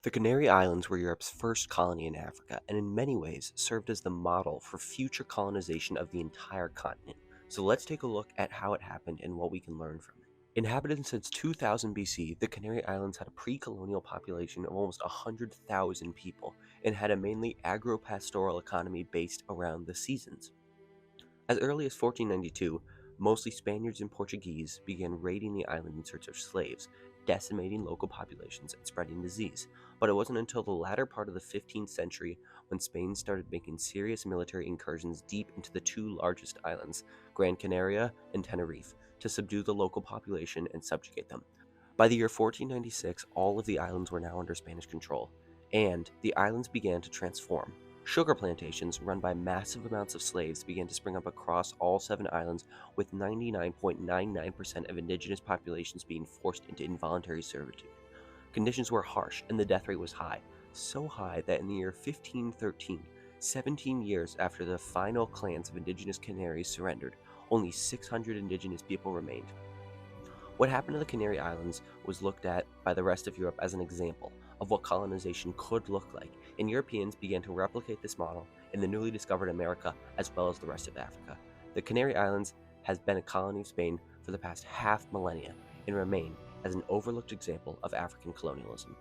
The Canary Islands were Europe's first colony in Africa, and in many ways served as the model for future colonization of the entire continent. So let's take a look at how it happened and what we can learn from it. Inhabited since 2000 BC, the Canary Islands had a pre-colonial population of almost 100,000 people and had a mainly agro-pastoral economy based around the seasons. As early as 1492, mostly Spaniards and Portuguese began raiding the island in search of slaves, decimating local populations and spreading disease. But it wasn't until the latter part of the 15th century when Spain started making serious military incursions deep into the two largest islands, Gran Canaria and Tenerife, to subdue the local population and subjugate them. By the year 1496, all of the islands were now under Spanish control, and the islands began to transform. Sugar plantations, run by massive amounts of slaves, began to spring up across all seven islands, with 99.99% of indigenous populations being forced into involuntary servitude. Conditions were harsh, and the death rate was high, so high that in the year 1513, 17 years after the final clans of indigenous Canaries surrendered, only 600 indigenous people remained. What happened to the Canary Islands was looked at by the rest of Europe as an example of what colonization could look like, and Europeans began to replicate this model in the newly discovered America as well as the rest of Africa. The Canary Islands has been a colony of Spain for the past half millennia and remain as an overlooked example of African colonialism.